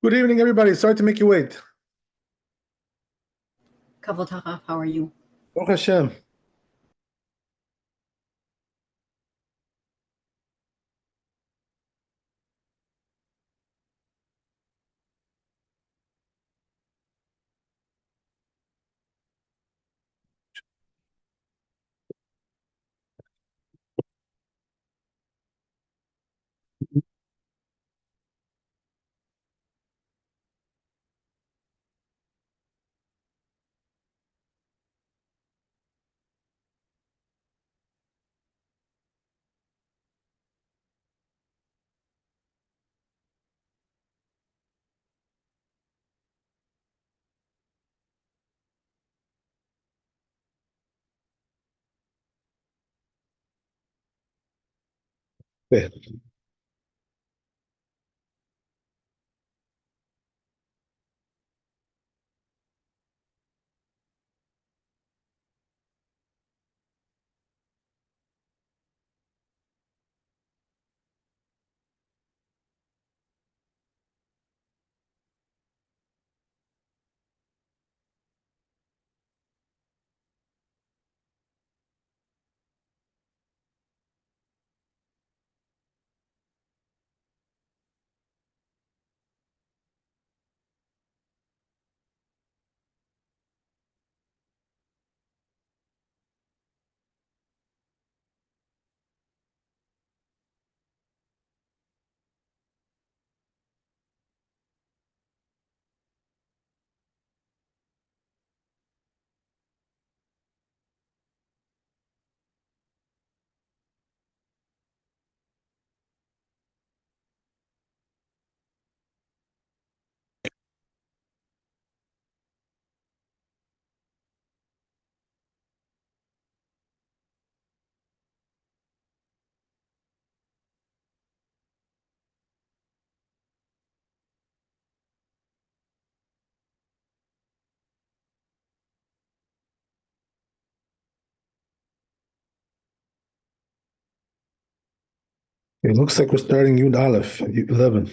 Good evening, everybody. Sorry to make you wait. Kavod Harav, how are you? Baruch Hashem. Okay. It looks like we're starting Yud Aleph, 11.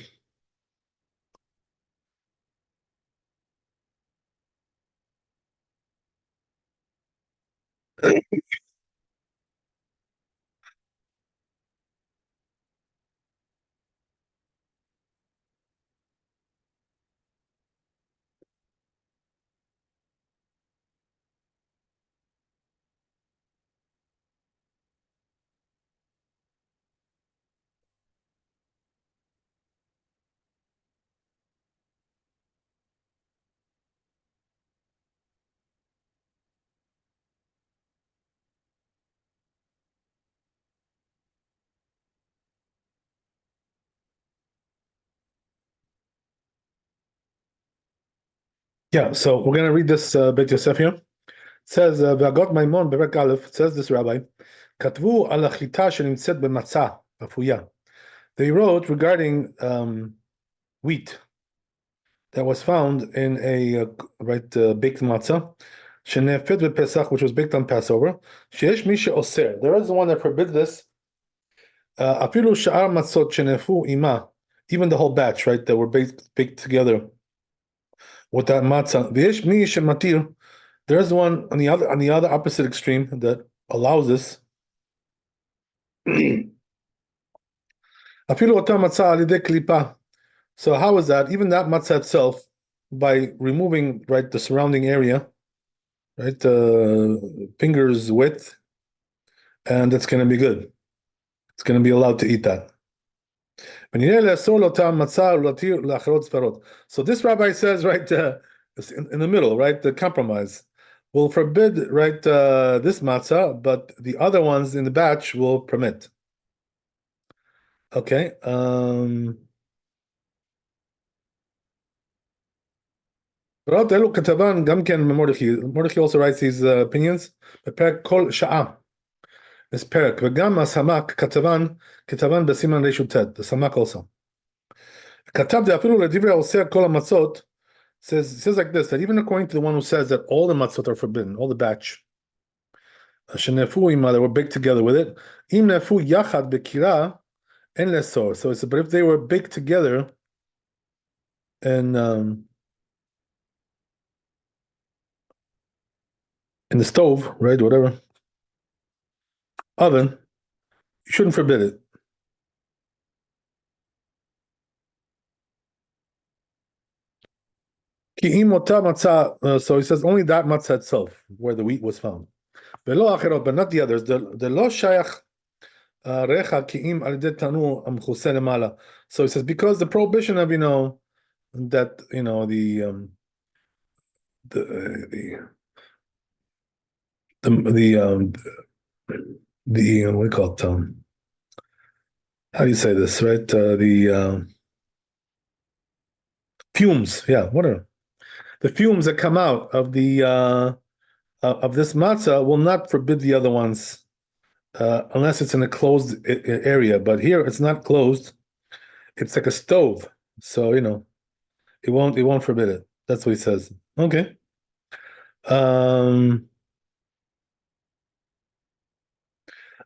Yeah, so we're going to read this Beit Yosef here. It says, V'agot Maimon Berek Aleph, it says this rabbi, Katvu al achita shenimtzet b'matzah, afuya. They wrote regarding wheat that was found in a baked matzah, shenefet b'Pesach, which was baked on Passover. Sheyesh mi she'oser. There is one that forbids this. Afilu sha'ar matzot shenefu ima, even the whole batch, right, that were baked together with that matzah. V'yesh mi she'matir. There is one on the other opposite extreme that allows this. Afilu otam matzah alidei klipa. So how is that? Even that matzah itself, by removing the surrounding area, fingers width, and it's going to be good. It's going to be allowed to eat that. So this rabbi says, in the middle, the compromise will forbid, this matzah, but the other ones in the batch will permit. Okay. Mordechai also writes these opinions. This perek, וגם הסמ"ק כתבן בסימן רשות, the סמ"ק also. כתב אפילו לדברי האוסר כל המצות, says like this, that even according to the one who says that all the matzot are forbidden, all the batch, שנאפו עמה, they were baked together with it, אם נאפו יחד בקירה, אין לאסור. So it's, but if they were baked together in the stove, right? Whatever oven, you shouldn't forbid it. So he says only that matzah itself, where the wheat was found. But not the others. The lo shayach recha ki'im al yedei tanur amchuseh lemala. So he says because the prohibition of that the what do you call it? How do you say this? Right? The fumes. Yeah, whatever. The fumes that come out of the of this matzah will not forbid the other ones unless it's in a closed area. But here it's not closed; it's like a stove, so it won't forbid it. That's what he says. Okay.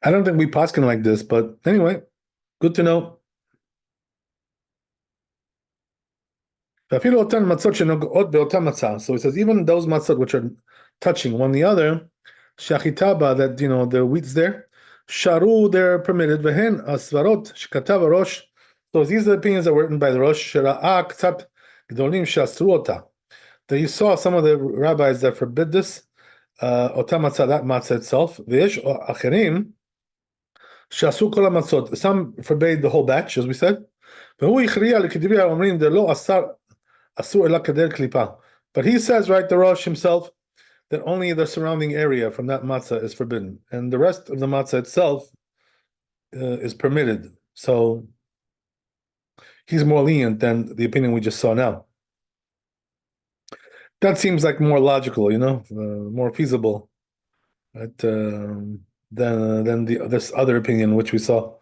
I don't think we paskin like this, but anyway, good to know. So he says even those matzot which are touching one the other, shachitaba, that the wheat's there, sharu, they're permitted. Vehen asvarot shkatav rosh. So these are the opinions that were written by the Rosh. Shera'a ktat gdolim shasruota. That you saw some of the rabbis that forbid this. Ota matzah, that matzah itself. V'yesh acherim shasu kol matzot. Some forbade the whole batch, as we said. V'hu ichriya l'kedivya omrim de lo asar. But he says, right, the Rosh himself, that only the surrounding area from that matzah is forbidden, and the rest of the matzah itself is permitted. So he's more lenient than the opinion we just saw now. That seems like more logical, more feasible, right, than this other opinion which we saw,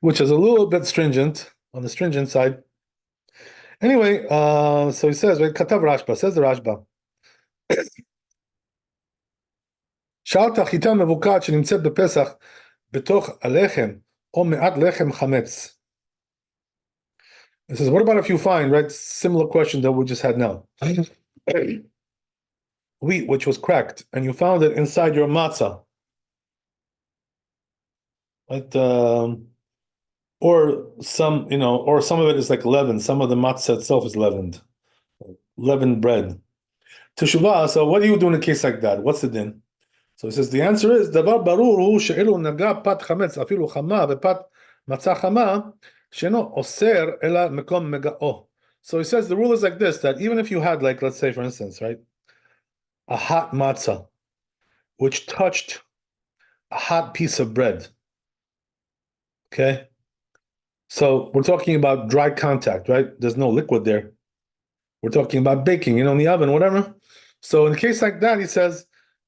which is a little bit stringent, on the stringent side. Anyway, so he says, right, Katav Rashba, says the Rashba. שאלת חיטה מבוקעת שנמצאת בפסח בתוך הלחם או מעט לחם חמץ. It says, what about if you find, right, similar question that we just had now. Wheat which was cracked and you found it inside your matzah. Right, or some of it is like leavened. Some of the matzah itself is leavened bread. Teshuvah, so what do you do in a case like that? What's the din? So he says the answer is דבר ברור הוא שאילו נגע פת חמץ אפילו חמה ופת מצה חמה שאינו אוסר אלא מקום מגעו. So he says the rule is like this, that even if you had, like, let's say for instance, right, a hot matzah which touched a hot piece of bread, okay, so we're talking about dry contact, right? There's no liquid there. We're talking about baking, in the oven, whatever. So in a case like that, he says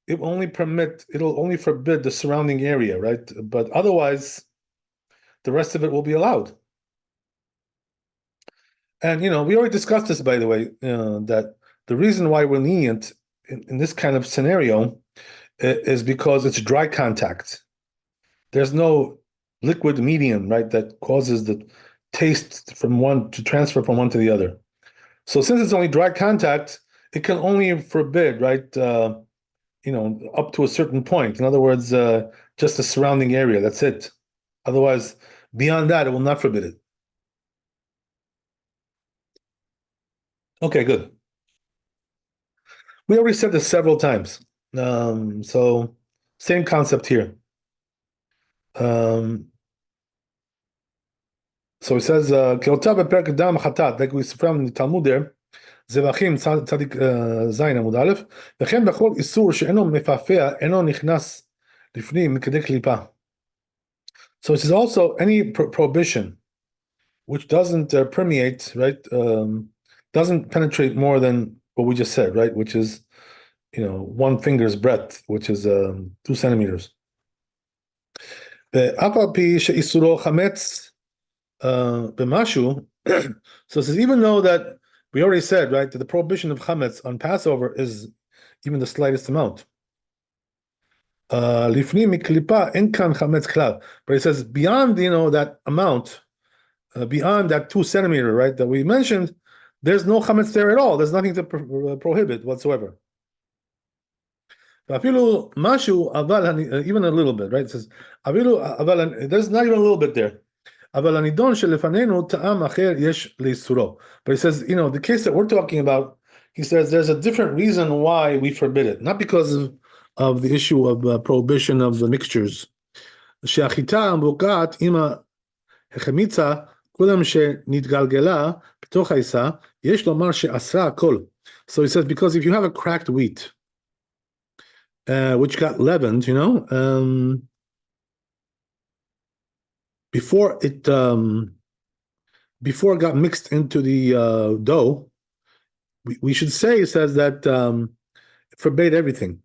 it'll only forbid the surrounding area, right? But otherwise, the rest of it will be allowed. And we already discussed this, by the way, that the reason why we're lenient in this kind of scenario is because it's dry contact. There's no liquid medium, right, that causes the taste from one to transfer from one to the other. So since it's only dry contact, it can only forbid, right, up to a certain point. In other words, just the surrounding area, that's it. Otherwise, beyond that, it will not forbid it. Okay, good. We already said this several times. So same concept here. So it says, like we found in the Talmud there, זבחים צדיק זין עמוד א', וכן בכל איסור שאינו מפעפע, אינו נכנס לפנים מכדי קליפה. So it says also any prohibition which doesn't permeate, right, doesn't penetrate more than what we just said, right, which is, 1 finger's breadth, which is 2 centimeters. ואף על פי שאיסורו חמץ במשהו, so it says even though that we already said, right, that the prohibition of chametz on Passover is even the slightest amount. Lifni miklipa en kan chametz klal. But it says beyond, that amount, beyond that 2 centimeter, right, that we mentioned, there's no chametz there at all. There's nothing to prohibit whatsoever. Even a little bit, right? It says, there's not even a little bit there. But he says, the case that we're talking about, he says there's a different reason why we forbid it, not because of the issue of prohibition of the mixtures. So he says, because if you have a cracked wheat, which got leavened, before it got mixed into the dough, we should say, it says that it forbade everything.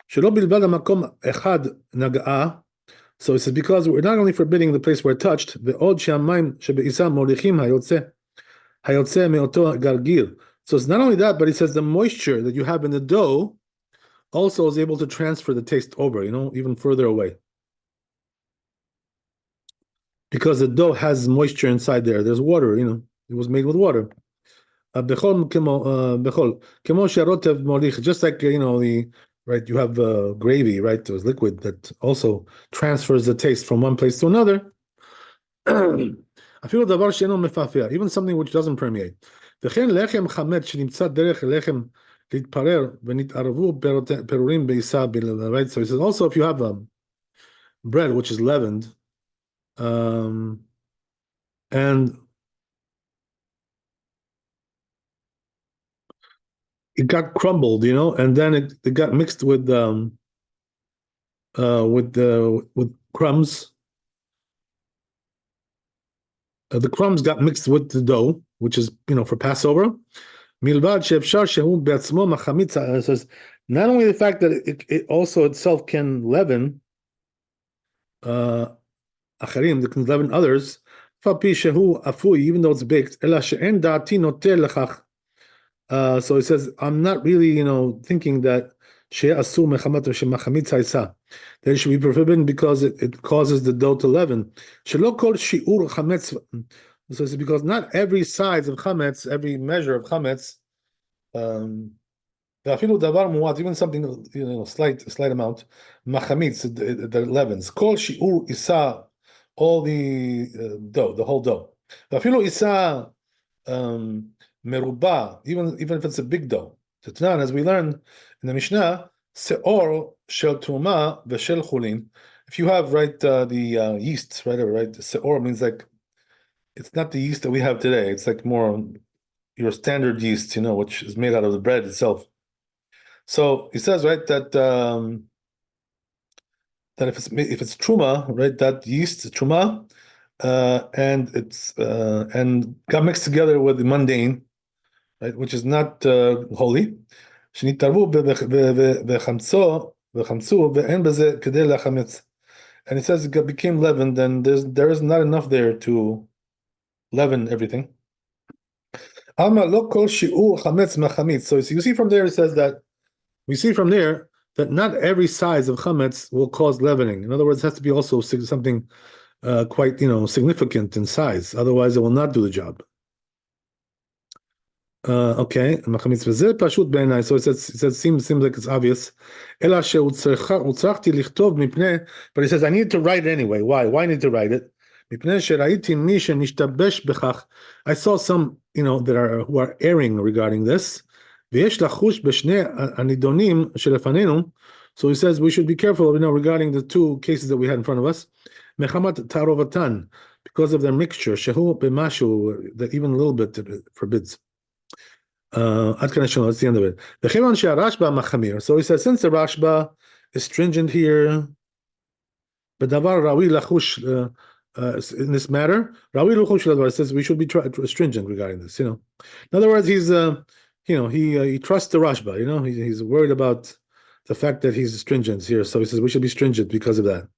So it says because we're not only forbidding the place where it touched, so it's not only that, but it says the moisture that you have in the dough also is able to transfer the taste over, even further away. Because the dough has moisture inside there. There's water, it was made with water. Just like, right, you have gravy, right? There's liquid that also transfers the taste from one place to another. Even something which doesn't permeate. Right? So he says also if you have bread which is leavened, and it got crumbled, and then it got mixed with crumbs. The crumbs got mixed with the dough, which is for Passover. Says not only the fact that it also itself can leaven acharim, that can leaven others, even though it's baked. So it says, I'm not really, thinking that that it should be forbidden because it causes the dough to leaven. So it's because not every size of chametz, every measure of chametz, even something, slight amount, machamitz, that leavens. Kol shi'ur isa, all the dough, the whole dough. Isa meruba, even if it's a big dough. As we learned in the Mishnah, seor shel truma v'shel chulin. If you have the yeast, right? The seor means like it's not the yeast that we have today. It's like more your standard yeast, which is made out of the bread itself. So he says, right, that if it's truma, right, that yeast truma, and it's and got mixed together with the mundane, right, which is not holy. And it says it became leavened, and there is not enough there to leaven everything. So you see from there, it says that we see from there that not every size of chametz will cause leavening. In other words, it has to be also something quite significant in size. Otherwise, it will not do the job. Okay, so it seems like it's obvious. But he says, I need to write it anyway. Why? Why need to write it? I saw some, who are erring regarding this. So he says we should be careful, regarding the two cases that we had in front of us. Because of their mixture, that even a little bit forbids. That's the end of it. So he says, since the Rashba is stringent here, in this matter, it says we should be stringent regarding this. In other words, he's he trusts the Rashba. He's worried about the fact that he's stringent here. So he says we should be stringent because of that.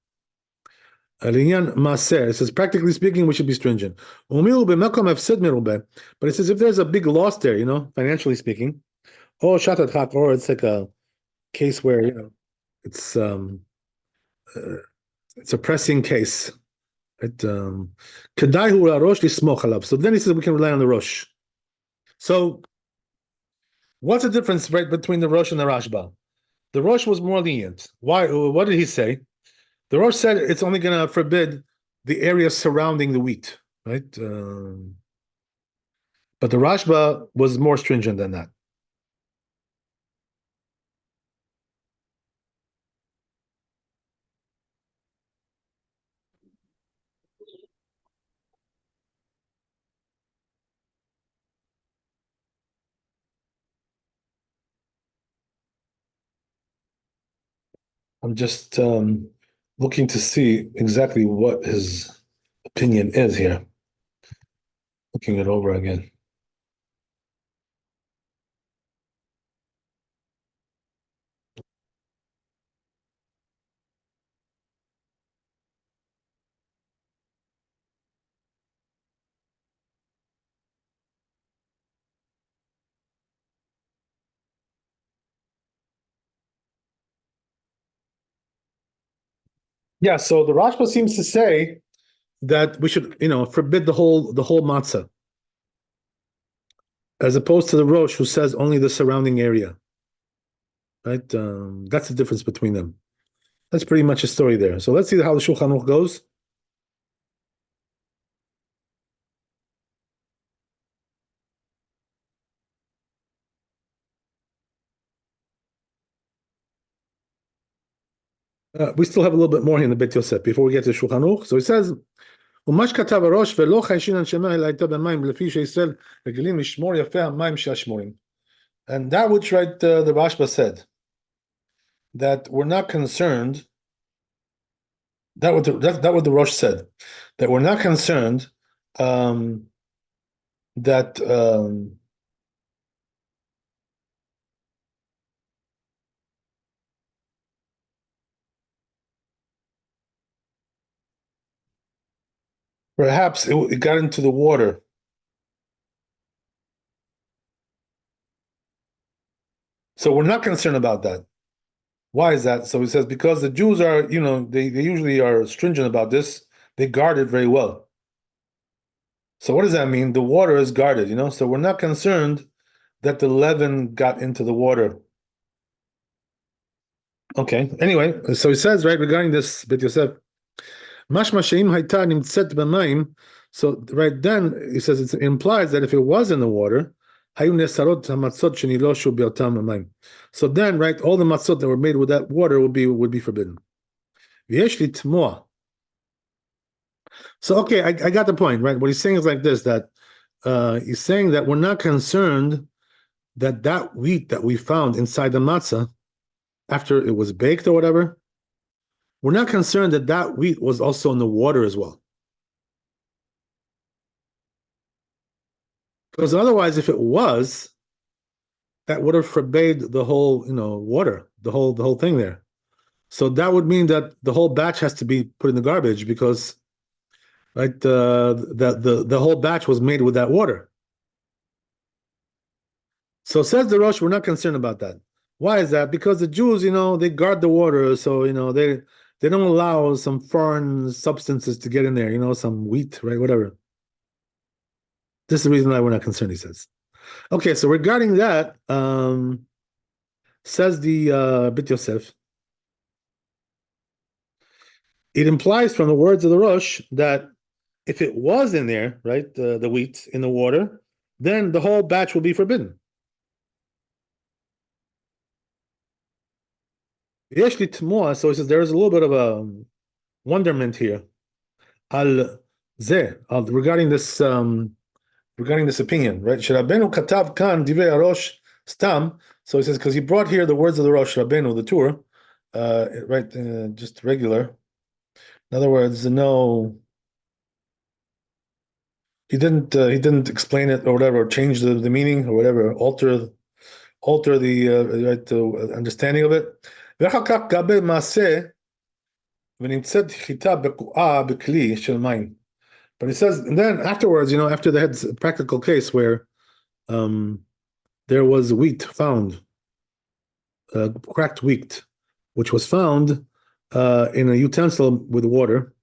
It says, practically speaking, we should be stringent. But it says if there's a big loss there, financially speaking, or it's like a case where it's a pressing case. Right? Kedai hu Rosh lismoch alav. So then he says we can rely on the Rosh. So what's the difference, right, between the Rosh and the Rashba? The Rosh was more lenient. Why? What did he say? The Rosh said it's only going to forbid the area surrounding the wheat, right? But the Rashba was more stringent than that. I'm just looking to see exactly what his opinion is here. Looking it over again. Yeah, so the Rashba seems to say that we should, forbid the whole matzah, as opposed to the Rosh who says only the surrounding area. Right? That's the difference between them. That's pretty much a story there. So let's see how the Shulchan Aruch goes. We still have a little bit more here in the Beit Yosef before we get to Shulchan Aruch. So he says, "Umash katav harosh ve'lo chayshin anshema ela hayta b'mayim lefi sheYisrael regilim lishmor yafeh hamayim she'ashmorim." And that which, right, the Rashba said, that we're not concerned. That what the Rosh said, that we're not concerned that perhaps it got into the water. So we're not concerned about that. Why is that? So he says because the Jews are, they usually are stringent about this. They guard it very well. So what does that mean? The water is guarded, So we're not concerned that the leaven got into the water. Okay. Anyway, so he says, right, regarding this Beit Yosef, mashma she'im hayta nimtzet b'mayim. So right then he says it implies that if it was in the water, hayu nesarot hamatzot sheniloshu b'yotam b'mayim. So then, right, all the matzot that were made with that water would be forbidden. V'yesh li tmoa. So okay, I got the point, right? What he's saying is like this: that he's saying that we're not concerned that wheat that we found inside the matzah after it was baked or whatever, we're not concerned that wheat was also in the water as well. Because otherwise, if it was, that would have forbade the whole, water, the whole thing there. So that would mean that the whole batch has to be put in the garbage because, right, the whole batch was made with that water. So says the Rosh, we're not concerned about that. Why is that? Because the Jews, they guard the water, so they don't allow some foreign substances to get in there, some wheat, right, whatever. This is the reason why we're not concerned, he says. Okay, so regarding that, says the Beit Yosef, it implies from the words of the Rosh that if it was in there, right, the wheat in the water, then the whole batch will be forbidden. So he says there is a little bit of a wonderment here. Regarding this opinion, right? Rabbeinu katav kan divrei harosh stam. So he says because he brought here the words of the Rosh Rabbeinu, the Tur, right? Just regular. In other words, no. He didn't explain it or whatever, or change the meaning or whatever, alter the right the understanding of it. But he says, and then afterwards, after they had a practical case where there was wheat found, cracked wheat, which was found in a utensil with water.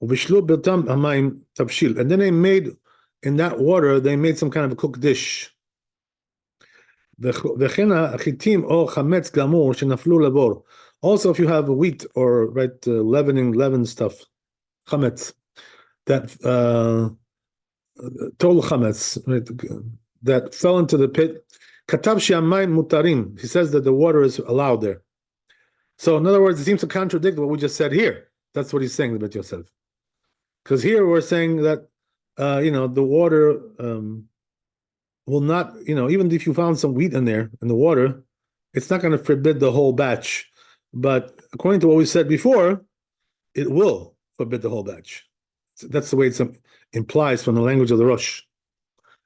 ובשלו באותם המים תבשיל. And then they made, in that water, they made some kind of a cooked dish. וכן החיטים או חמץ גמור שנפלו לבור. Also, if you have wheat or leaven stuff, chametz, that total chametz, right, that fell into the pit. Katav she'amayim mutarim. He says that the water is allowed there. So, in other words, it seems to contradict what we just said here. That's what he's saying, the Bet Yosef. Because here we're saying that, the water will not, even if you found some wheat in there in the water, it's not going to forbid the whole batch. But according to what we said before, it will forbid the whole batch. That's the way it implies from the language of the Rosh.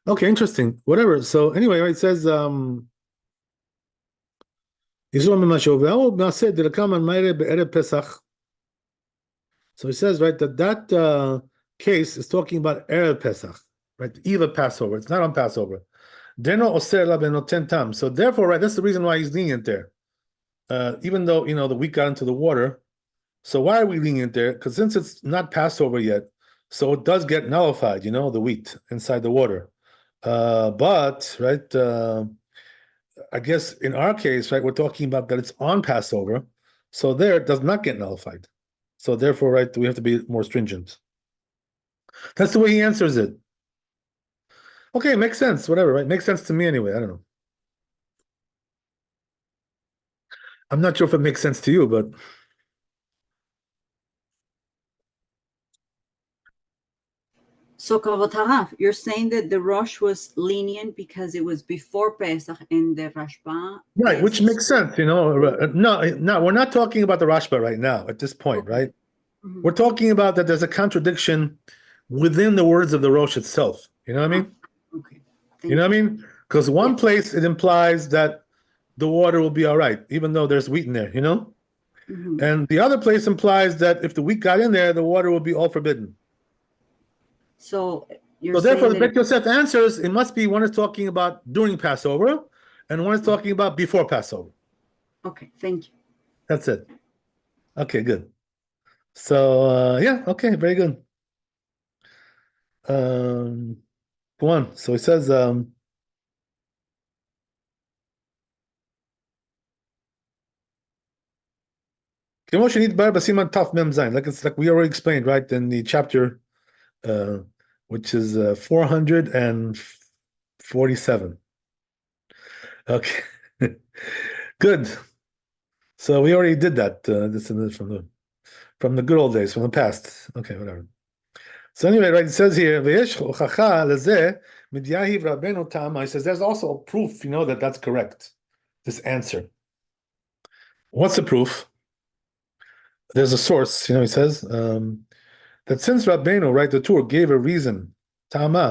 Okay, interesting. Whatever. So anyway, it says, so he says, right, that case is talking about Erev Pesach, right? Eve of Passover. It's not on Passover. So therefore, right, that's the reason why he's lenient there. Even though, the wheat got into the water. So why are we lenient there? Because since it's not Passover yet, so it does get nullified, the wheat inside the water. But, right, I guess in our case, right, we're talking about that it's on Passover. So there it does not get nullified. So therefore, right, we have to be more stringent. That's the way he answers it. Okay, makes sense, whatever, right? Makes sense to me anyway, I don't know. I'm not sure if it makes sense to you, but... So, Kavod Harav, you're saying that the Rosh was lenient because it was before Pesach and the Rashba. Right, which makes sense, No, we're not talking about the Rashba right now at this point, Okay. right? Mm-hmm. We're talking about that there's a contradiction within the words of the Rosh itself. You know what I mean? Okay. You know what I mean? Because one place it implies that the water will be all right, even though there's wheat in there, Mm-hmm. And the other place implies that if the wheat got in there, the water will be all forbidden. So therefore, the Bet Yosef answers, it must be one is talking about during Passover, and one is talking about before Passover. Okay, thank you. That's it. Okay, good. So, okay, very good. Go on. So he says, like it's like we already explained, right, in the chapter, which is 447. Okay, good. So we already did that. This is from the good old days, from the past. Okay, whatever. So anyway, right, it says here, he says there's also a proof, that that's correct, this answer. What's the proof? There's a source, he says, that since Rabbeinu, right, the Tur gave a reason, he said,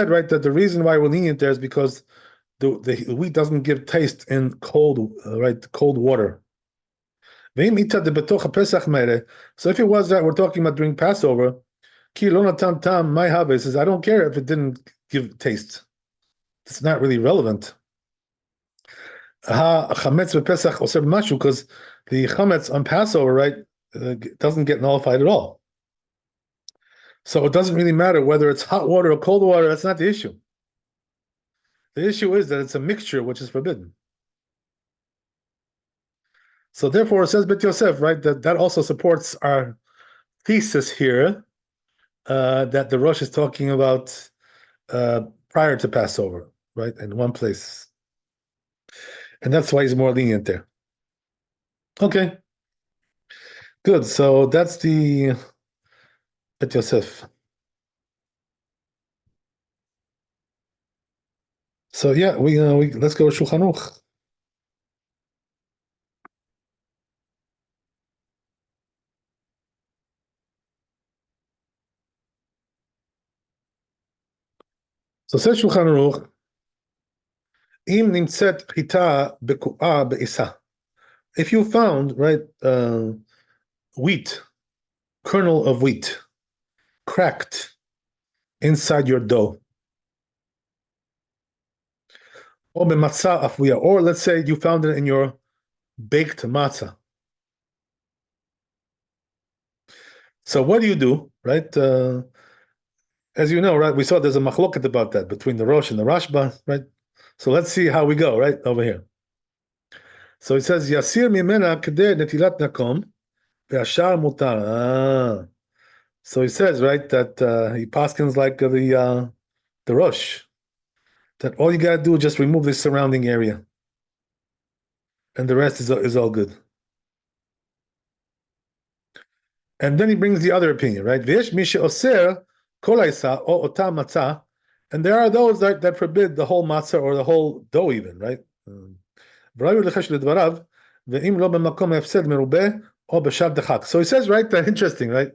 right, that the reason why we're lenient there is because the wheat doesn't give taste in cold water. So if it was that we're talking about during Passover, says, I don't care if it didn't give taste. It's not really relevant. Because the chametz on Passover, right, doesn't get nullified at all. So it doesn't really matter whether it's hot water or cold water. That's not the issue. The issue is that it's a mixture which is forbidden. So therefore, it says Bet Yosef, right, that also supports our thesis here, that the Rosh is talking about prior to Passover, right, in one place. And that's why he's more lenient there. Okay. Good. So that's the Bet Yosef. So yeah, we let's go to Shulchan Aruch. So says Shulchan Aruch, Im nimtzet chita beku'a be'isa. If you found, right, wheat, kernel of wheat, cracked inside your dough, or let's say you found it in your baked matzah, So what do you do, right? As you know, right, we saw there's a machloket about that between the Rosh and the Rashba, right? So let's see how we go, right, over here. So it says, Yasir mimena kedeh netilat nakom, ve'ashar mutar. So he says, right, that he paskins like the Rosh, that all you gotta do is just remove the surrounding area, and the rest is all good. And then he brings the other opinion, right? V'yesh mi she'oser kol ha'isa o ota matzah, and there are those that forbid the whole matzah or the whole dough even, right? So he says, right, that interesting, right?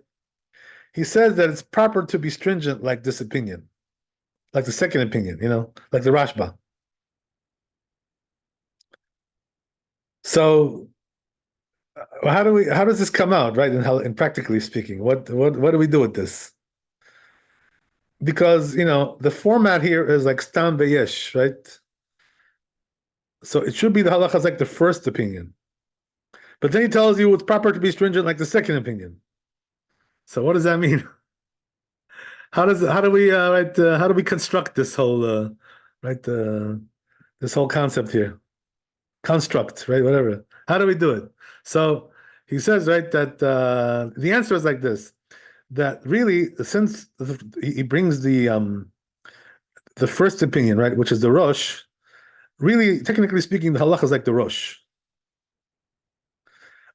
He says that it's proper to be stringent like this opinion, like the second opinion, like the Rashba. So how does this come out, right? In practically speaking, what do we do with this? Because the format here is like stam veyesh, right? So it should be the halacha like the first opinion, but then he tells you it's proper to be stringent like the second opinion. So what does that mean? How do we construct this whole right this whole concept here? Construct, right? Whatever. How do we do it? So he says, right, that the answer is like this: that really, since he brings the first opinion, right, which is the Rosh. Really, technically speaking, the halacha is like the Rosh.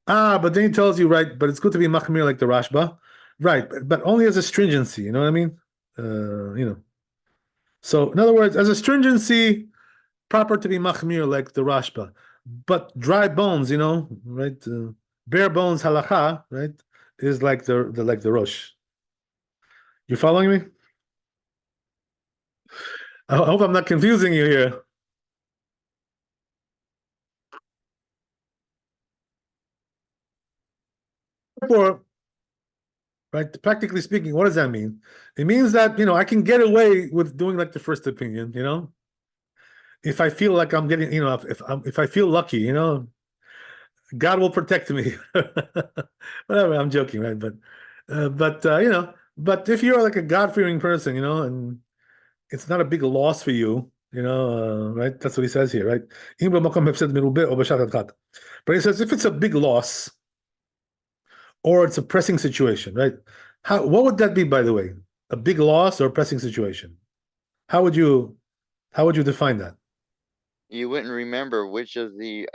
But then he tells you, right, but it's good to be machmir like the Rashba, right? But only as a stringency. You know what I mean? You know. So in other words, as a stringency, proper to be machmir like the Rashba, but dry bones, right? Bare bones halacha, right, is like the Rosh. You following me? I hope I'm not confusing you here. Therefore, right, practically speaking, what does that mean? It means that I can get away with doing like the first opinion, if I feel like I'm getting, if I feel lucky, God will protect me. Whatever, I'm joking, right? But if you're like a God-fearing person, and it's not a big loss for you, right? That's what he says here, right? But he says if it's a big loss or it's a pressing situation, right? What would that be, by the way? A big loss or a pressing situation? How would you define that? You wouldn't remember which of the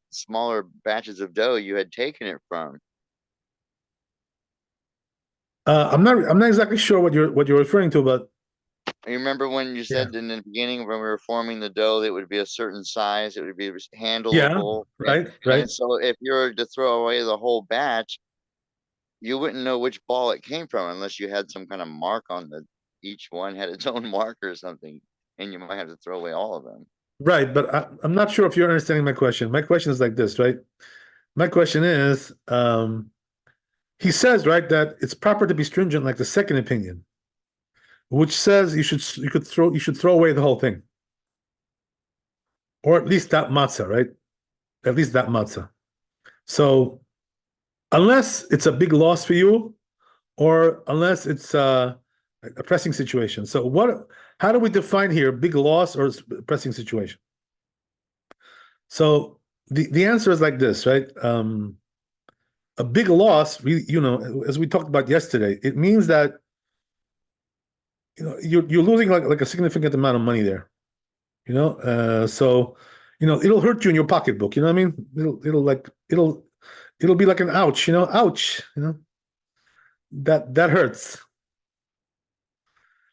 smaller batches of dough you had taken it from. I'm not exactly sure what you're referring to, but You remember when you yeah, said in the beginning when we were forming the dough, it would be a certain size, it would be yeah, handleable, right. and so if you were to throw away the whole batch, you wouldn't know which ball it came from unless you had some kind of mark on each one had its own mark or something, and you might have to throw away all of them. Right, but I'm not sure if you're understanding my question. My question is like this, right? My question is, he says, right, that it's proper to be stringent, like the second opinion, which says you should throw away the whole thing, or at least that matzah, right? At least that matzah. So unless it's a big loss for you, or unless it's a pressing situation. So how do we define here big loss or pressing situation? So the answer is like this, right? A big loss, as we talked about yesterday, it means that you're losing like a significant amount of money there. So it'll hurt you in your pocketbook. You know what I mean? It'll be like an ouch. Ouch. That hurts.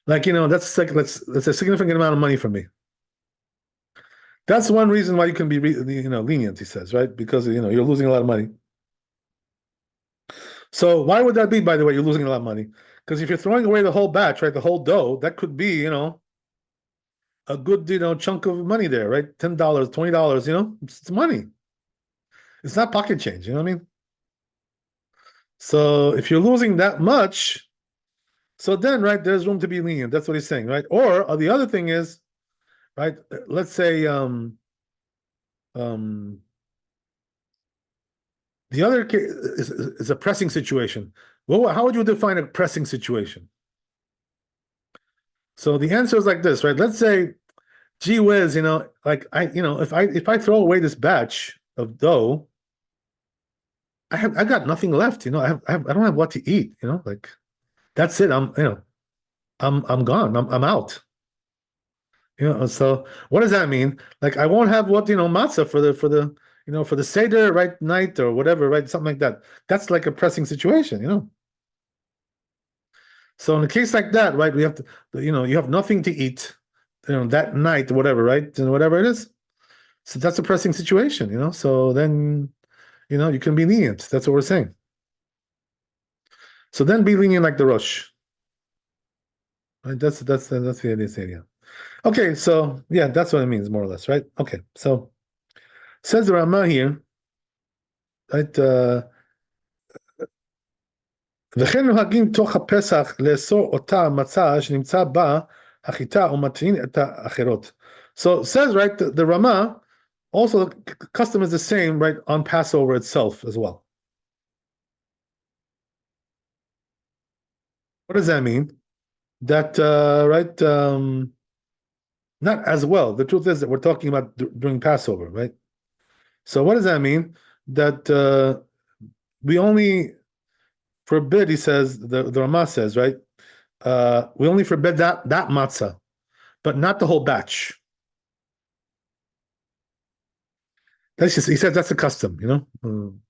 Like that's a significant amount of money for me. That's one reason why you can be lenient. He says, right? Because you're losing a lot of money. So why would that be? By the way, you're losing a lot of money because if you're throwing away the whole batch, right, the whole dough, that could be a good chunk of money there, right? $10, $20, it's money. It's not pocket change. You know what I mean? So if you're losing that much, so then right, there's room to be lenient. That's what he's saying, right? Or the other thing is, right? Let's say um The other case is a pressing situation. Well, how would you define a pressing situation? So the answer is like this, right? Let's say, gee whiz, like if I throw away this batch of dough, I got nothing left. I don't have what to eat. Like that's it. I'm gone. I'm out. So what does that mean? Like I won't have what matzah for the seder right night or whatever, right? Something like that. That's like a pressing situation. So in a case like that, right, we have to, you have nothing to eat, that night, whatever, right, and whatever it is. So that's a pressing situation. So then, you can be lenient. That's what we're saying. So then be lenient like the Rosh. Right? That's the idea. Okay, so yeah, that's what it means more or less, right? Okay, so says the Rama here, right? וכן נוהגים תוך הפסח לאסור אותה המצה שנמצא בה החיטה ומטעין את האחרות. So it says, right, the Rama, also the custom is the same, right, on Passover itself as well. What does that mean? That, right, not as well. The truth is that we're talking about during Passover, right? So what does that mean? That we only forbid, he says, the Rama says, right? We only forbid that matzah, but not the whole batch. He says that's a custom, the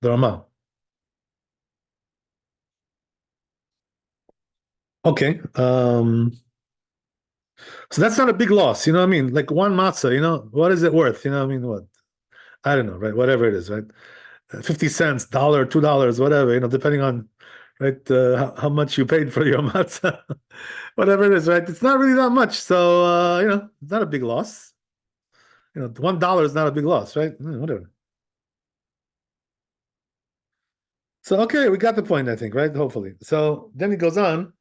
Rama. Okay. So that's not a big loss, you know what I mean? Like one matzah, what is it worth? You know what I mean? What? I don't know, right? Whatever it is, right? 50 cents, $1, $2, whatever, depending on, right, how much you paid for your matzah. Whatever it is, right? It's not really that much. So, it's not a big loss. $1 is not a big loss, right? Whatever. So, okay, we got the point, I think, right? Hopefully. So then he goes on.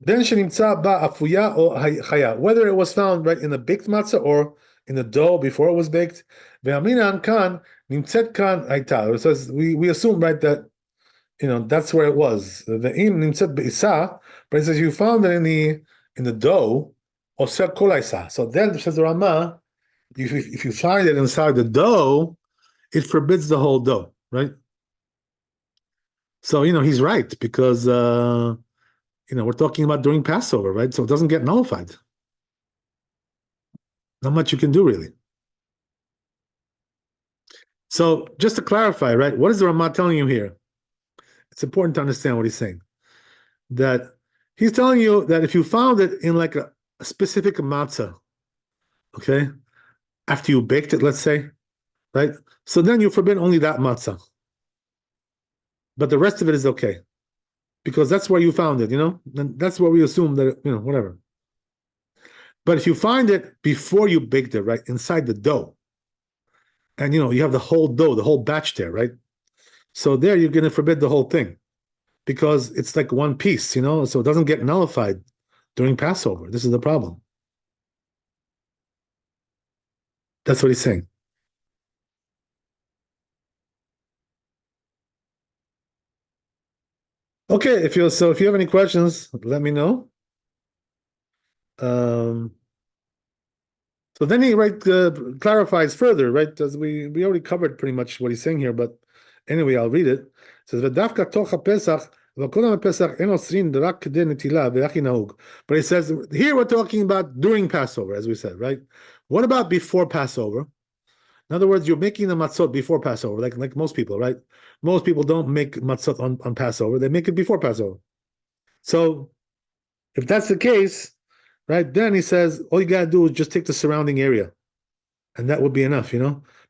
Then shenimtza ba afuya or chaya, whether it was found right in the baked matzah or in the dough before it was baked. Ve'aminan kan nimtzet kan aita. It says we assume, right, that that's where it was. Ve'im nimtzet be'isa, but it says you found it in the dough or kol isa. So then says the Rama, if you find it inside the dough, it forbids the whole dough, right? So he's right because we're talking about during Passover, right? So it doesn't get nullified. Not much you can do, really. So just to clarify, right, what is the Rama telling you here? It's important to understand what he's saying. That he's telling you that if you found it in like a specific matzah, okay, after you baked it, let's say, right? So then you forbid only that matzah. But the rest of it is okay. Because that's where you found it, and that's where we assume that, whatever. But if you find it before you baked it, right, inside the dough, and you have the whole dough, the whole batch there, right? So there you're going to forbid the whole thing because it's like one piece, so it doesn't get nullified during Passover. This is the problem. That's what he's saying. Okay, if you have any questions, let me know. So then he clarifies further, right? As we already covered pretty much what he's saying here, but anyway, I'll read it. It says ודווקא תוך הפסח וכל הפסח אין אוסרין רק כדי נטילה והכי נהוג. But he says here we're talking about during Passover, as we said, right? What about before Passover? In other words, you're making the matzot before Passover, like most people, right? Most people don't make matzot on Passover; they make it before Passover. So, if that's the case, right, then he says all you gotta do is just take the surrounding area, and that would be enough,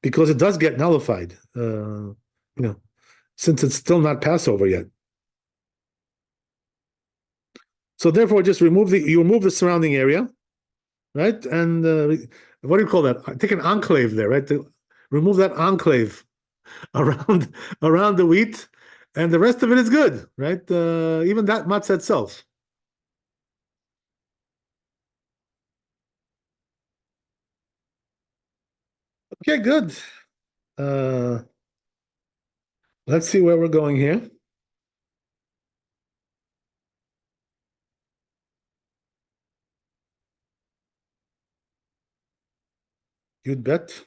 because it does get nullified, since it's still not Passover yet. So therefore, just remove the surrounding area, right? And what do you call that? Take an enclave there, right? Remove that enclave around the wheat, and the rest of it is good, right? Even that matzah itself. Okay, good. Let's see where we're going here. You'd bet.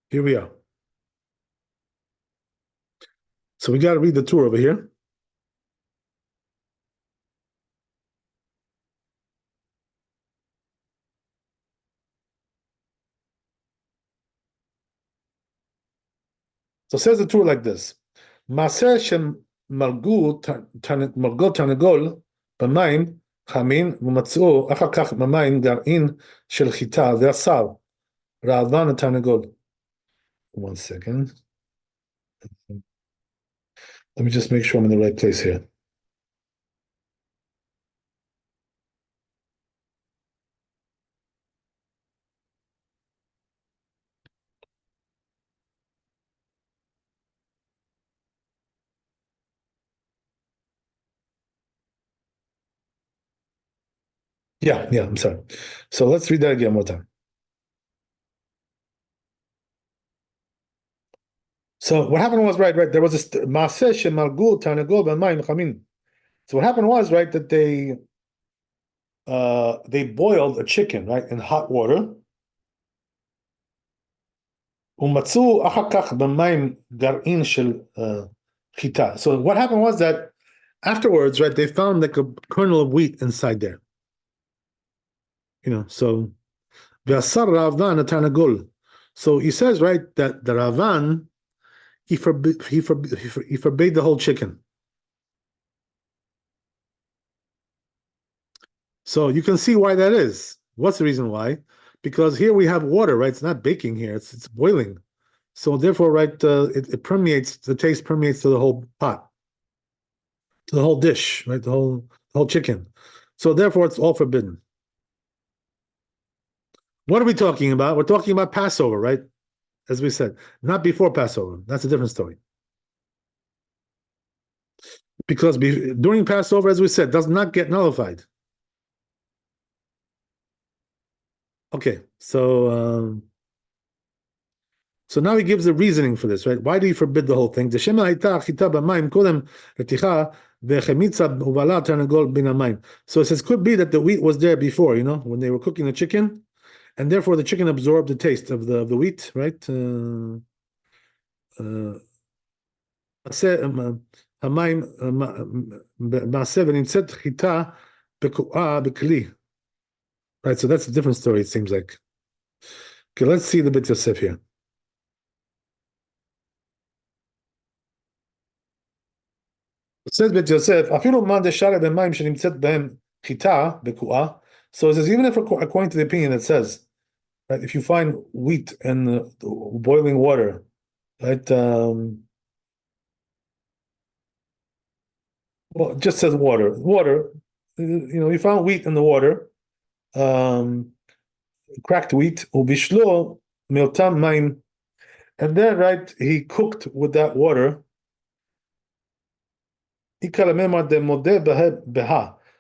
Here we are. So we got to read the tour over here. So it says the tour like this. מעשה שמרגו תרנגול במים חמים ומצאו אחר כך במים גרעין של חיטה ואסר ראבן התרנגול. One second. Let me just make sure I'm in the right place here. Yeah, I'm sorry. So let's read that again one more time. So what happened was, right, there was this מעשה שמרגו תרנגול במים חמים. So what happened was, right, that they boiled a chicken, right, in hot water. ומצאו אחר כך במים גרעין של חיטה. So what happened was that afterwards, right, they found like a kernel of wheat inside there. So ואסר ראבן התרנגול. So he says, right, that the Ravan, he forbade the whole chicken. So you can see why that is. What's the reason why? Because here we have water, right? It's not baking here; it's boiling. So therefore, right, it permeates. The taste permeates to the whole pot, to the whole dish, right? The whole chicken. So therefore, it's all forbidden. What are we talking about? We're talking about Passover, right? As we said, not before Passover. That's a different story. Because during Passover, as we said, does not get nullified. Okay, so now he gives the reasoning for this, right? Why do you forbid the whole thing? So it says, could be that the wheat was there before, when they were cooking the chicken, and therefore the chicken absorbed the taste of the wheat, right? Right, so that's a different story, it seems like. Okay, let's see the Beit Yosef here. It says Beit Yosef, אפילו מאן דשריה במים שנמצאת בהם חיטה בקועה. So it says, even if according to the opinion that says, right, if you find wheat in boiling water, right, well, it just says water. You found wheat in the water, cracked wheat, ובשלו מאותם מים, and then, right, he cooked with that water.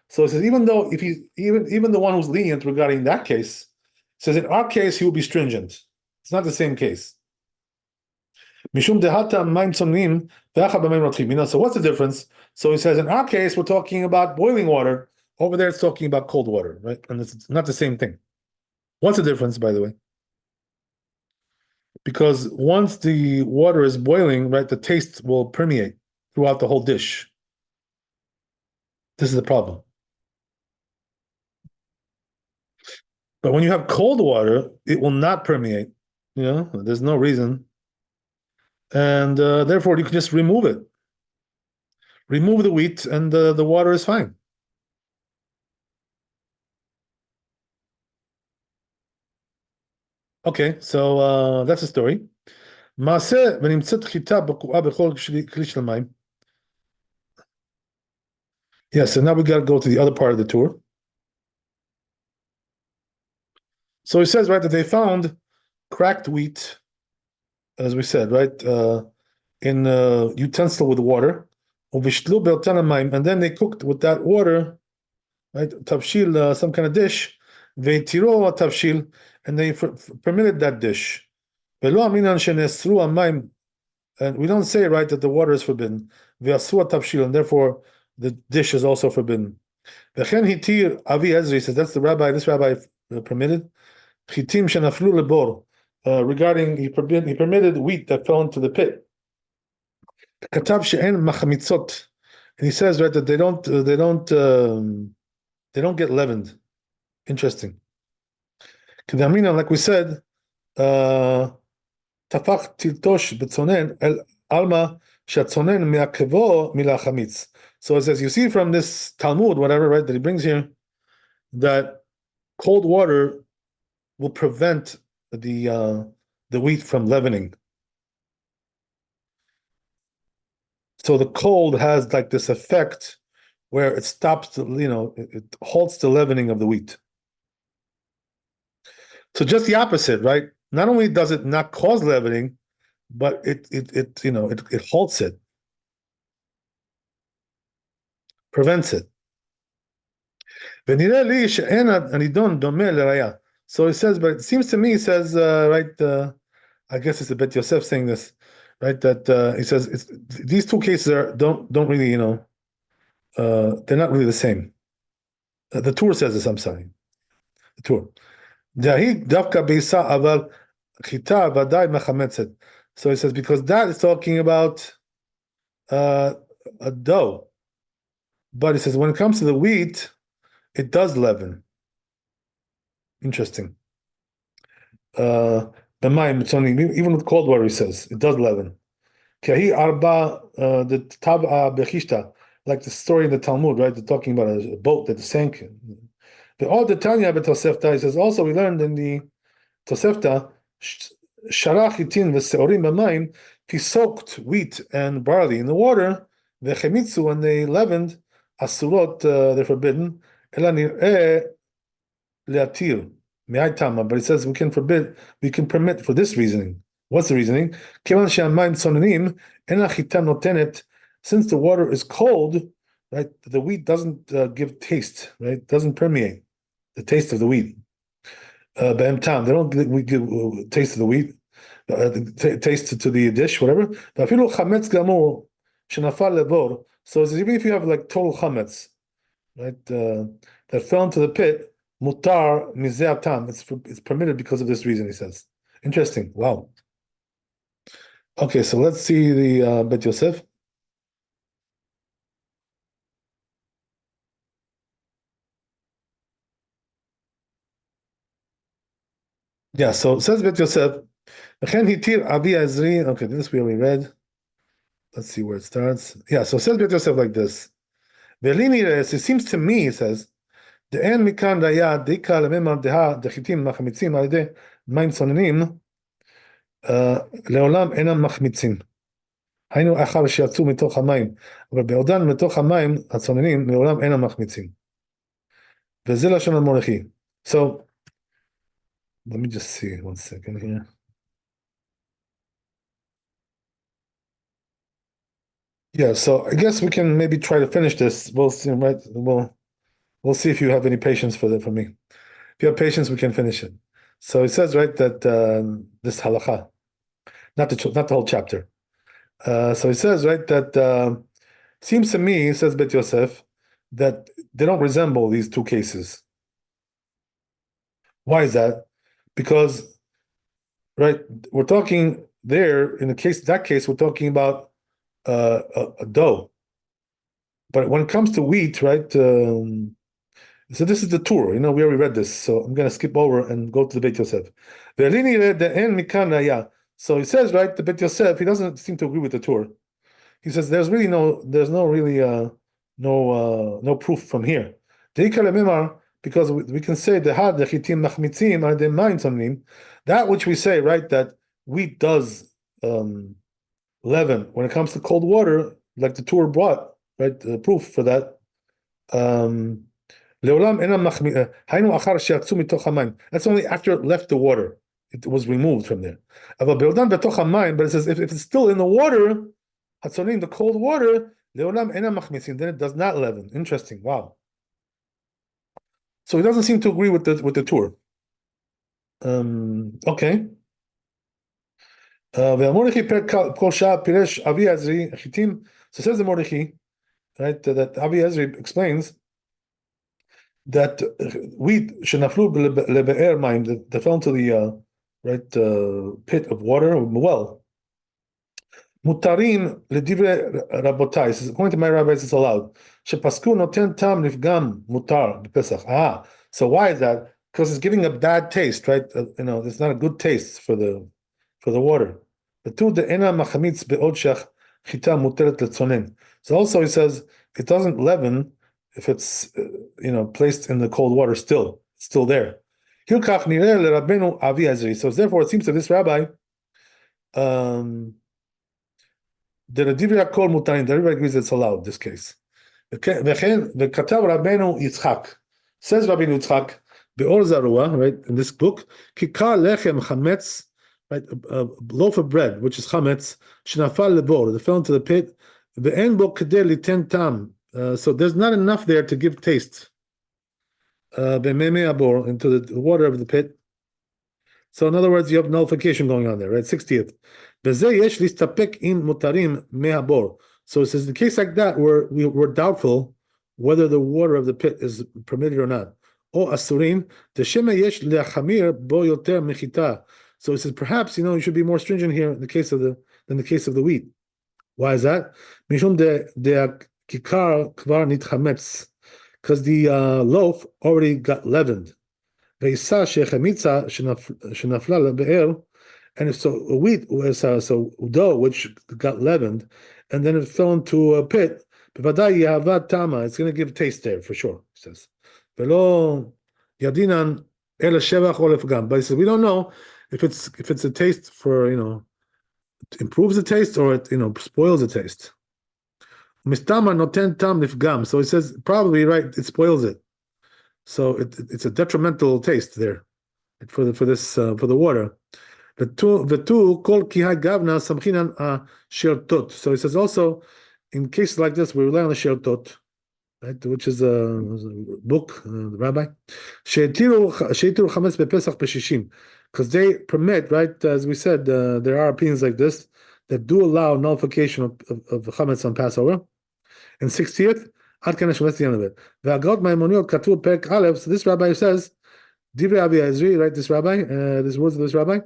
So it says, even though if he even the one who's lenient regarding that case says, in our case he will be stringent. It's not the same case. So what's the difference? So he says, in our case we're talking about boiling water. Over there it's talking about cold water, right? And it's not the same thing. What's the difference, by the way? Because once the water is boiling, right, the taste will permeate throughout the whole dish. This is the problem. But when you have cold water, it will not permeate. There's no reason. And therefore, you can just remove it. Remove the wheat, and the water is fine. Okay, so that's the story. מעשה ונמצאת חיטה בקועה בכל כלי של מים. Yeah, so now we got to go to the other part of the tour. So he says, right, that they found cracked wheat, as we said, right, in a utensil with water, and then they cooked with that water, right, tavshil, some kind of dish, tavshil, and they permitted that dish. And we don't say, right, that the water is forbidden. And therefore the dish is also forbidden. Avi Ezri says that's the rabbi. This rabbi permitted chitim shenaflu lebor, regarding he permitted wheat that fell into the pit. Katav she'en machmitzot, and he says, right, that they don't get leavened. Interesting. Like we said, tafach tiltosh betzonen el alma shatzonen me'akevo milachamitz. So it says, you see from this Talmud, whatever, right, that he brings here, that cold water will prevent the wheat from leavening. So the cold has like this effect where it stops, it halts the leavening of the wheat. So just the opposite, right? Not only does it not cause leavening, but it halts it, prevents it. So he says, but it seems to me, he says, right, I guess it's a bit Yosef saying this, right, that he says these two cases don't really, they're not really the same. The Tur says this, I'm sorry. The Tur. So he says, because that is talking about a dough. But he says, when it comes to the wheat, it does leaven. Interesting. Even with cold water, he says, it does leaven. The tab'a bechishta, like the story in the Talmud, right? They're talking about a boat that sank. The all the Tanya Tosefta, he says, also we learned in the Tosefta, sharach itin v'seorim b'mayim, he soaked wheat and barley in the water, v'chemitzu, when they leavened, asurot, they're forbidden, ela nir'eh le'atir, me'aytama, but it says we can permit for this reasoning. What's the reasoning? Since the water is cold, right, the wheat doesn't give taste, right? Doesn't permeate the taste of the wheat. They don't give taste of the wheat, taste to the dish, whatever. So even if you have like total chametz, right, that fell into the pit, mutar mizeh tam, it's permitted because of this reason, he says. Interesting. Wow. Okay, so let's see the Bet Yosef. Yeah, so it says Bet Yosef. Okay, this we already read. Let's see where it starts. Yeah, so it says Bet Yosef like this. It seems to me, it says, the en mikan raya dika lememar deha dechitim machmitzim alide mayim sonenim leolam enam machmitzim. היינו אחר שיצאו מתוך המים, אבל בעודן מתוך המים הצוננים לעולם אינם מחמיצים. וזה לשון המורכי. So, let me just see 1 second here. Yeah, so I guess we can maybe try to finish this. We'll see, right? We'll see if you have any patience for me. If you have patience, we can finish it. So it says, right, that this halakha, not the whole chapter. So he says, right, that seems to me, says Bet Yosef, that they don't resemble these two cases. Why is that? Because, right, we're talking there, in that case, we're talking about a dough. But when it comes to wheat, right, so this is the Tur, we already read this, so I'm going to skip over and go to the Bet Yosef. So he says, right, the Bet Yosef, he doesn't seem to agree with the Tur. He says there's no proof from here. Because we can say that which we say, right, that wheat does leaven when it comes to cold water, like the Tur brought, right, the proof for that. That's only after it left the water. it was removed from there. But it says if it's still in the water, the cold water, then it does not leaven. Interesting. Wow. So he doesn't seem to agree with the tour. Okay. So says the Mordechai, right, that Avi Ezri explains that wheat shenaflu lebe'er mayim, that fell into the pit of water, well. Mutarin ledivre rabotai. According to my rabbis, it's allowed. Shepasku noten tam nifgam mutar b'pesach. So why is that? Because it's giving a bad taste, right? It's not a good taste for the water. So also he says it doesn't leaven if it's placed in the cold water still. It's still there. So therefore it seems to this rabbi the Divya Kol Mutarin, everybody agrees it's allowed in this case. The Katav Rabbeinu Yitzchak, says Rabbeinu Yitzchak, Be'or Zarua, right, in this book, Kikar Lechem Chametz, right, a loaf of bread, which is Chametz, Shnafal Lebor, that fell into the pit, Be'en Bo Kedei Liten Tam, so there's not enough there to give taste, Be'meme Abor, into the water of the pit. So in other words, you have nullification going on there, right? 60th. So it says in a case like that where we're doubtful whether the water of the pit is permitted or not. So it says perhaps you should be more stringent here in the case of than the case of the wheat. Why is that? Because the loaf already got leavened. And if so, wheat was dough which got leavened, and then it fell into a pit. It's going to give taste there for sure. He says, but he says we don't know if it's a taste for it improves the taste or it spoils the taste. So he says probably right, it spoils it. So it's a detrimental taste there for the water. The two called kihai gavna samchinan sheltot. So he says also in cases like this we rely on the sheltot, right, which is a book, the rabbi. Sheitiru chametz bepesach b'shishim, because they permit, right, as we said, there are opinions like this that do allow nullification of chametz on Passover. And 60th. That's the end of it. So this rabbi says, Divrei Rabbi Ezri, right? This rabbi, these words of this rabbi.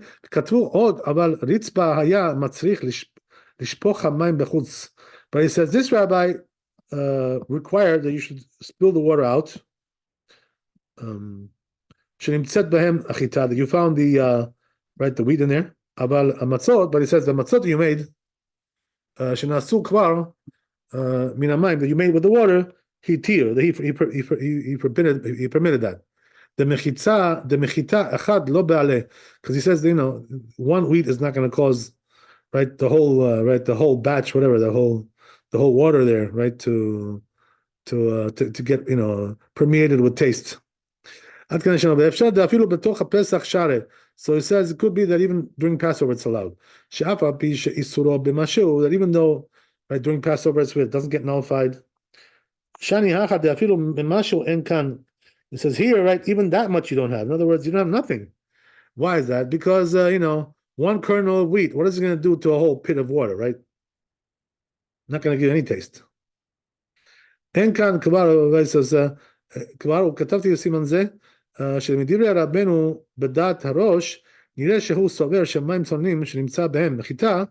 But he says this rabbi required that you should spill the water out. That you found the wheat in there. But he says the matzot you made, that you made with the water, he permitted that. The mechita achad lo be'aleh, because he says one wheat is not going to cause the whole batch, whatever, the whole water there, right, to get permeated with taste. So he says it could be that even during Passover it's allowed. That even though during Passover it doesn't get nullified. It says here, right, even that much you don't have. In other words, you don't have nothing. Why is that? Because one kernel of wheat, what is it going to do to a whole pit of water, right? Not going to give any taste. שמדברי רבנו בדעת הראש נראה שהוא סובר שמים צוננים שנמצא בהם מחיטה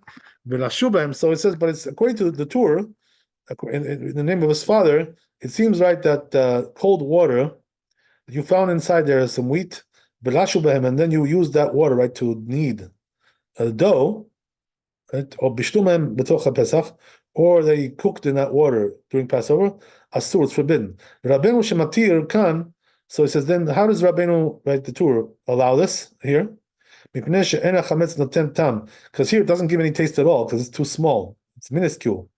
ולשו בהם. So it says, but it's according to the Torah, in the name of his father, it seems right that cold water you found inside there is some wheat, ולשו בהם, and then you use that water, right, to knead a dough, right, or בשתו מהם בתוך הפסח, or they cooked in that water during Passover, asur, it's forbidden. רבנו שמתיר כאן. So it says, then how does Rabbeinu, right, the Torah, allow this here? Because here it doesn't give any taste at all, because it's too small. It's minuscule.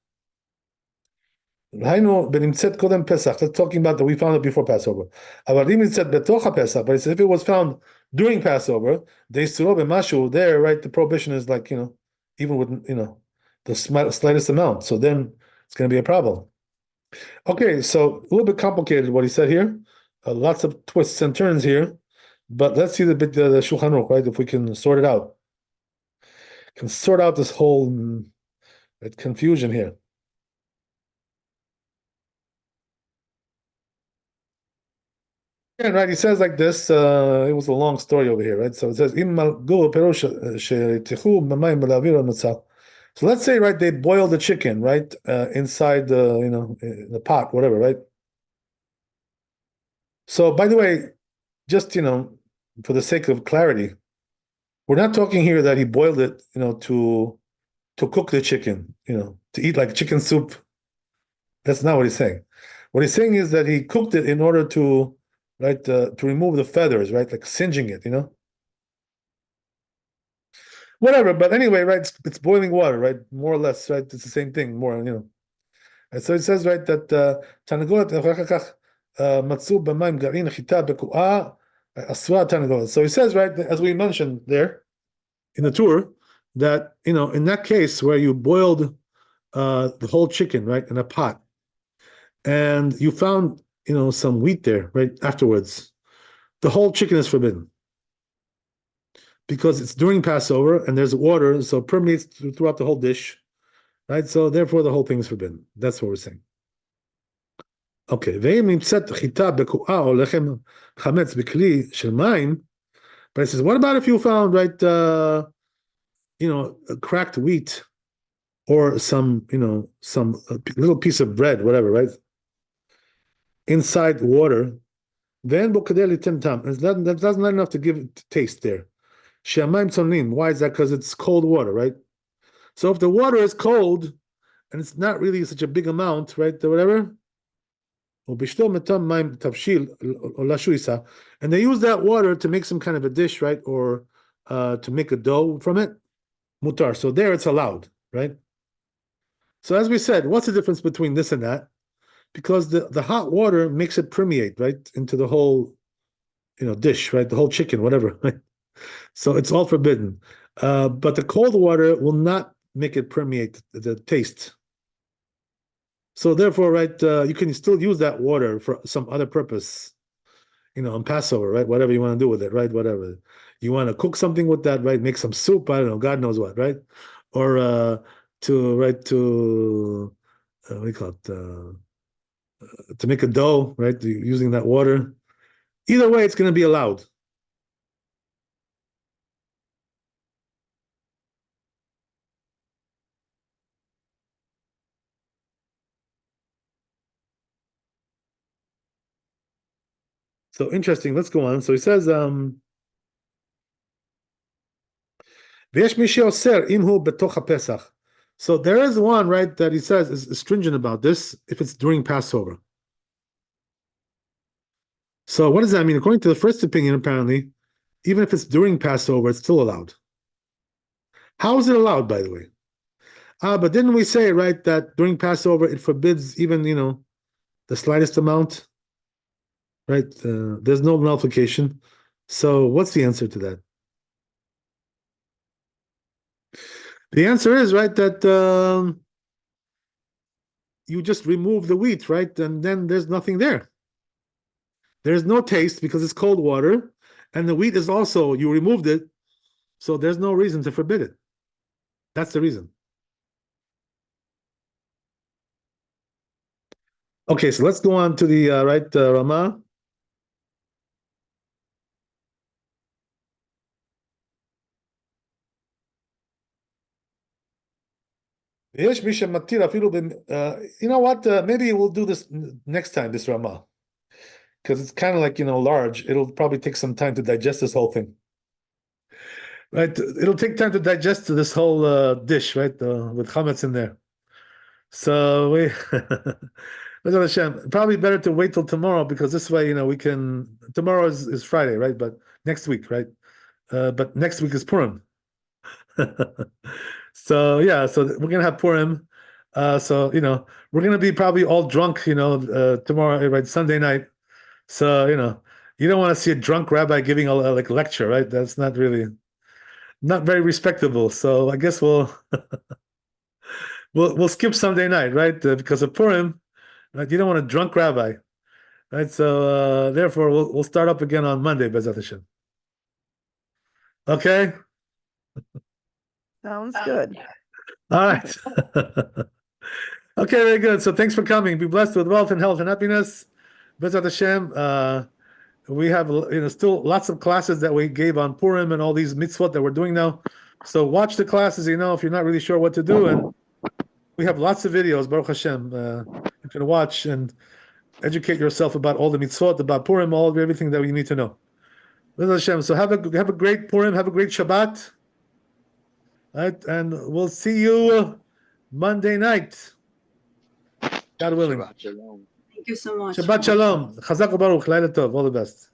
בנמצאת קודם פסח. Let's talking about that we found it before Passover. אבל אם נמצאת בתוך הפסח, but if it was found during Passover, דאיסורו במשהו, there, right, the prohibition is like, even with, the slightest amount. So then it's going to be a problem. Okay, so a little bit complicated what he said here. Lots of twists and turns here. But let's see the Shulchan Aruch, right? If we can sort it out. Can sort out this whole confusion here. And right, he says like this. It was a long story over here, right? So it says, so let's say, right, they boil the chicken, right, inside the pot, whatever, right? So by the way, just for the sake of clarity, we're not talking here that he boiled it, to cook the chicken, to eat like chicken soup. That's not what he's saying. What he's saying is that he cooked it in order to, right, to remove the feathers, right, like singeing it, Whatever, but anyway, right, it's boiling water, right, more or less, right, it's the same thing, more, And so it says, right, that Tanagolat matzu b'mayim garin chita beku'a asra tanagolat. So he says, right, as we mentioned there in the tour, that in that case where you boiled the whole chicken, right, in a pot, and you found some wheat there, right, afterwards, the whole chicken is forbidden because it's during Passover and there's water, so it permeates throughout the whole dish, right? So therefore, the whole thing is forbidden. That's what we're saying. Okay, but it says, what about if you found, right, cracked wheat or some little piece of bread, whatever, right, inside water, then that's not enough to give taste there. Why is that? Because it's cold water, right? So if the water is cold and it's not really such a big amount, right, or whatever, and they use that water to make some kind of a dish, right, or to make a dough from it, mutar. So there it's allowed, right? So as we said, what's the difference between this and that? Because the hot water makes it permeate, right, into the whole, dish, right, the whole chicken, whatever, right? So it's all forbidden. But the cold water will not make it permeate the taste. So therefore, right, you can still use that water for some other purpose, on Passover, right? Whatever you want to do with it, right? Whatever. You want to cook something with that, right? Make some soup, I don't know, God knows what, right? Or what do you call it? To make a dough, right? Using that water. Either way, it's going to be allowed. So interesting. Let's go on. So he says, so there is one, right, that he says is stringent about this if it's during Passover. So what does that mean? According to the first opinion, apparently, even if it's during Passover, it's still allowed. How is it allowed, by the way? But didn't we say, right, that during Passover it forbids even, the slightest amount? Right? There's no nullification. So what's the answer to that? The answer is, right, that you just remove the wheat, right? And then there's nothing there. There's no taste because it's cold water. And the wheat is also, you removed it. So there's no reason to forbid it. That's the reason. Okay, so let's go on to the Ramah. You know what? Maybe we'll do this next time, this Ramah. Because it's kind of like, large. It'll probably take some time to digest this whole thing. Right? It'll take time to digest this whole dish, right? With chametz in there. So we probably better to wait till tomorrow because this way, we can. Tomorrow is Friday, right? But next week, right? But next week is Purim. So yeah, so we're gonna have Purim. So we're gonna be probably all drunk, tomorrow, right? Sunday night. So you don't want to see a drunk rabbi giving a like lecture, right? That's not very respectable. So I guess we'll skip Sunday night, right? Because of Purim, right? You don't want a drunk rabbi, right? So therefore, we'll start up again on Monday, Bezat Hashem. Okay. Sounds good. All right. Okay, very good. So thanks for coming. Be blessed with wealth and health and happiness. Bezat Hashem. We have still lots of classes that we gave on Purim and all these mitzvot that we're doing now. So watch the classes, if you're not really sure what to do. And we have lots of videos, Baruch Hashem. You can watch and educate yourself about all the mitzvot, about Purim, everything that you need to know. Baruch Hashem. So have a great Purim, have a great Shabbat. Right? And we'll see you Monday night. God willing. Shabbat shalom. Thank you so much. Shabbat Shalom. Chazak Baruch. Laila Tov. All the best.